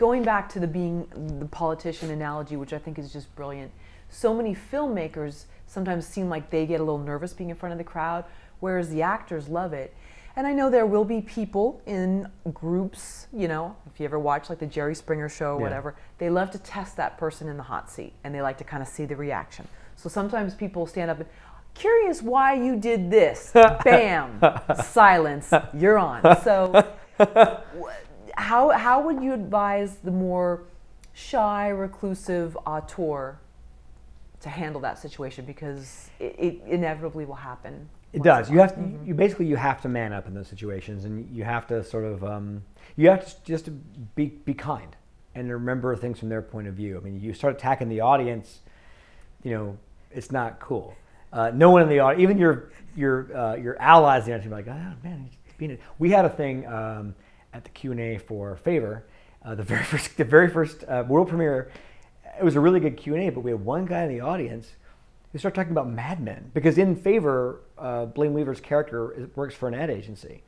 going back to being the politician analogy, which I think is just brilliant, so many filmmakers sometimes seem like they get a little nervous being in front of the crowd, whereas the actors love it. And I know there will be people in groups, you know, if you ever watch like the Jerry Springer show or whatever, they love to test that person in the hot seat and they like to kind of see the reaction. So sometimes people stand up and, curious why you did this. Bam, silence, you're on. So how would you advise the more shy, reclusive auteur to handle that situation? Because it inevitably will happen. It does. You have to, you have to man up in those situations, and you have to sort of you have to just be kind and remember things from their point of view. I mean, you start attacking the audience, you know, it's not cool. No one in the audience, even your allies, the audience, will be like, oh man, he's being. We had a thing at the Q&A for Favor, the very first world premiere. It was a really good Q&A, but we had one guy in the audience who started talking about Mad Men, because in Favor, Blaine Weaver's character works for an ad agency,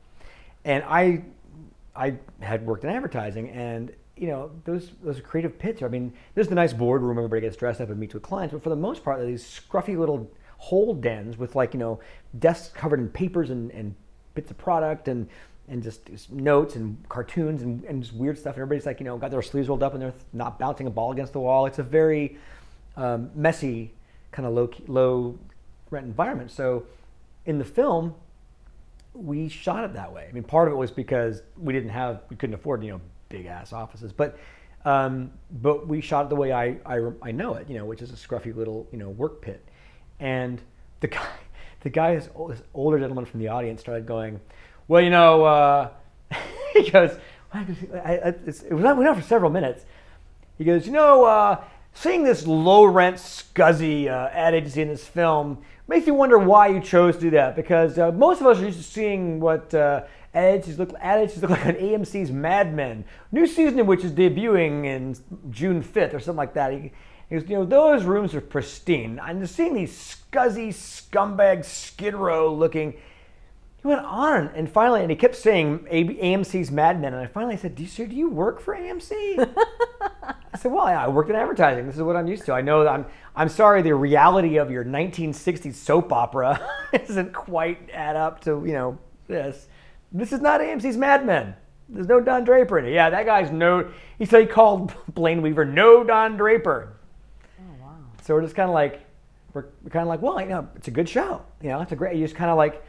and I had worked in advertising, and you know those creative pits. I mean, there's the nice boardroom, everybody gets dressed up and meets with clients, but for the most part, they're these scruffy little hole dens with, like, you know, desks covered in papers and bits of product and just notes and cartoons and just weird stuff, and everybody's like, you know, got their sleeves rolled up and they're not bouncing a ball against the wall. It's a very messy, kind of low rent environment. So in the film, we shot it that way. I mean, part of it was because we couldn't afford, you know, big ass offices, but we shot it the way I know it, you know, which is a scruffy little, you know, work pit. And the guy, this older gentleman from the audience, started going, well, you know, he goes, it went on for several minutes. He goes, you know, seeing this low-rent, scuzzy ad agency in this film makes me wonder why you chose to do that, because most of us are used to seeing what ad agencies look like on AMC's Mad Men, new season of which is debuting in June 5th or something like that. He goes, you know, those rooms are pristine. I'm just seeing these scuzzy, scumbag, Skid Row looking. He went on, and finally, and he kept saying AMC's Mad Men, and I finally said, do you work for AMC? I said, well, yeah, I worked in advertising. This is what I'm used to. I know that I'm sorry, the reality of your 1960s soap opera doesn't quite add up to, you know, this. This is not AMC's Mad Men. There's no Don Draper in it. Yeah, that guy's he said he called Blaine Weaver no Don Draper. Oh, wow. So we're just kind of like, well, you know, it's a good show. You know, it's a great, you just kind of like,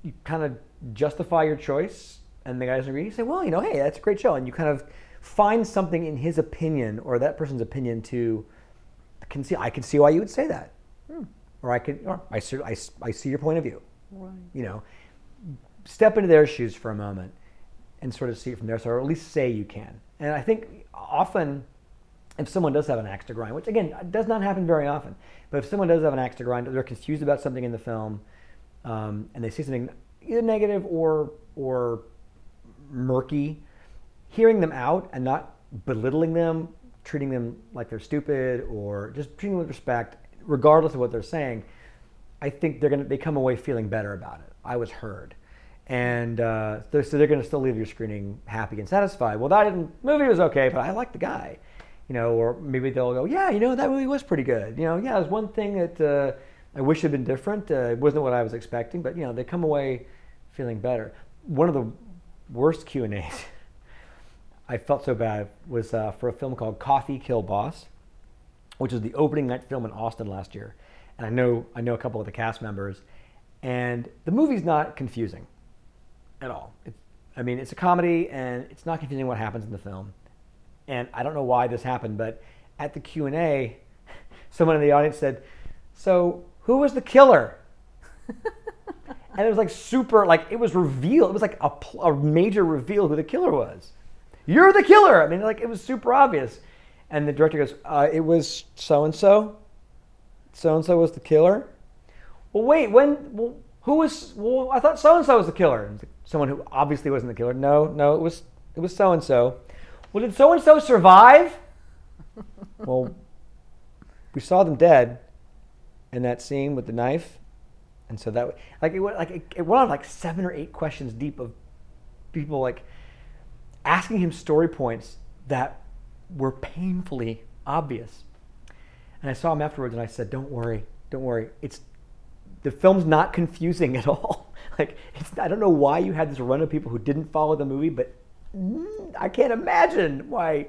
you kind of justify your choice, and the guys agree. You say, well, you know, hey, that's a great show. And you kind of find something in his opinion or that person's opinion I can see why you would say that. Or I see your point of view. Right. You know, step into their shoes for a moment and sort of see it from there, so, or at least say you can. And I think often if someone does have an axe to grind, which again does not happen very often, but if someone does have an axe to grind, they're confused about something in the film, and they say something either negative or murky, hearing them out and not belittling them, treating them like they're stupid, or just treating them with respect, regardless of what they're saying, I think they come away feeling better about it. I was heard. And so they're going to still leave your screening happy and satisfied. Well, movie was okay, but I like the guy. You know, or maybe they'll go, yeah, you know, that movie was pretty good. You know, yeah, there's one thing that I wish had been different. It wasn't what I was expecting, but, you know, they come away feeling better. One of the worst Q&As I felt so bad was for a film called Coffee Kill Boss, which was the opening night film in Austin last year. And I know a couple of the cast members, and the movie's not confusing at all. It's a comedy, and it's not confusing what happens in the film. And I don't know why this happened, but at the Q&A, someone in the audience said, so who was the killer? And it was like super, like it was revealed. It was like a major reveal who the killer was. You're the killer. I mean, like it was super obvious. And the director goes, it was so-and-so? So-and-so was the killer? Well, wait, who was, I thought so-and-so was the killer. And someone who obviously wasn't the killer. No, it was so-and-so. Well, did so-and-so survive? Well, we saw them dead in that scene with the knife. And so that, it went on like 7 or 8 questions deep of people like asking him story points that were painfully obvious. And I saw him afterwards and I said, don't worry. The film's not confusing at all. Like, I don't know why you had this run of people who didn't follow the movie, but I can't imagine why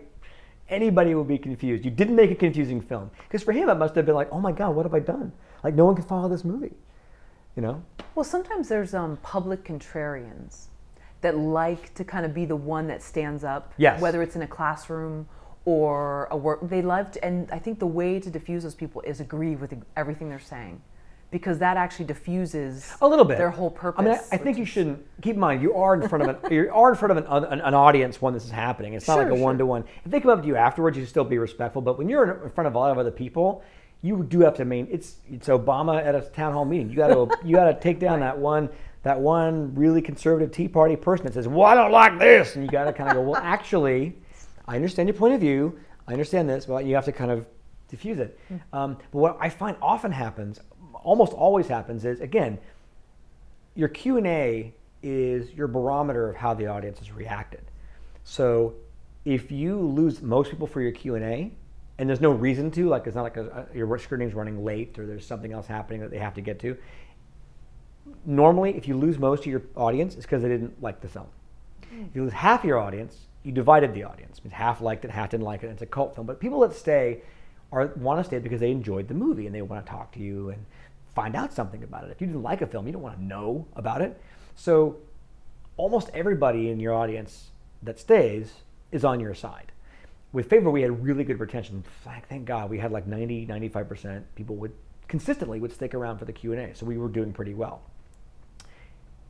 anybody would be confused. You didn't make a confusing film. Because for him, it must have been like, oh my God, what have I done? Like, no one can follow this movie, you know? Well, sometimes there's public contrarians that like to kind of be the one that stands up, yes. Whether it's in a classroom or a work. They love to, and I think the way to diffuse those people is agree with everything they're saying, because that actually diffuses a little bit their whole purpose. I mean, I think you shouldn't keep in mind you are in front of an audience when this is happening. It's not like a one-to-one. If they come up to you afterwards, you should still be respectful. But when you're in front of a lot of other people, you do have to. I mean, it's Obama at a town hall meeting. You got to take down right. that one really conservative Tea Party person that says, "Well, I don't like this," and you got to kind of go, "Well, actually, I understand your point of view. I understand this, but you have to kind of diffuse it." But what I find often happens, almost always happens, is again, your Q&A is your barometer of how the audience has reacted. So if you lose most people for your Q&A, and there's no reason to, like it's not like your screening's running late or there's something else happening that they have to get to, normally if you lose most of your audience, it's because they didn't like the film. If you lose half your audience, you divided the audience. It means half liked it, half didn't like it, and it's a cult film. But people that stay want to stay because they enjoyed the movie and they want to talk to you and find out something about it. If you didn't like a film, you don't want to know about it. So almost everybody in your audience that stays is on your side. With Favor, we had really good retention. Thank God. We had like 90, 95% people would stick around for the Q&A. So we were doing pretty well.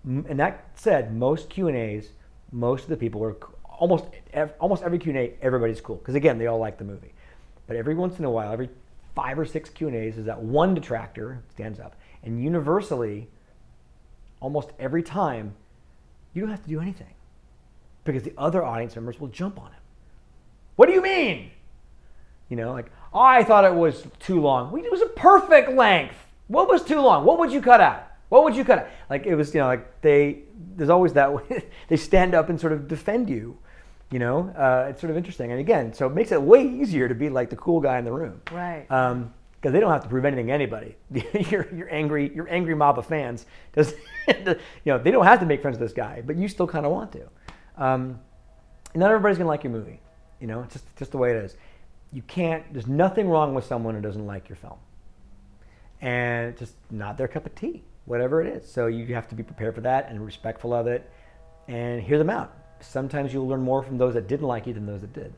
And that said, most Q&As, most of the people were, almost every Q&A, everybody's cool. Because again, they all like the movie. But every once in a while, every 5 or 6 Q&As is that one detractor stands up. And universally, almost every time, you don't have to do anything. Because the other audience members will jump on him. What do you mean? You know, like, oh, I thought it was too long. It was a perfect length. What was too long? What would you cut out? What would you cut out? Like, it was, you know, like there's always that way. They stand up and sort of defend you. You know, it's sort of interesting. And again, so it makes it way easier to be like the cool guy in the room. Right. Because they don't have to prove anything to anybody. your angry mob of fans does, you know, they don't have to make friends with this guy, but you still kind of want to. Not everybody's gonna like your movie. You know, it's just the way it is. There's nothing wrong with someone who doesn't like your film. And it's just not their cup of tea, whatever it is. So you have to be prepared for that and respectful of it and hear them out. Sometimes you'll learn more from those that didn't like you than those that did.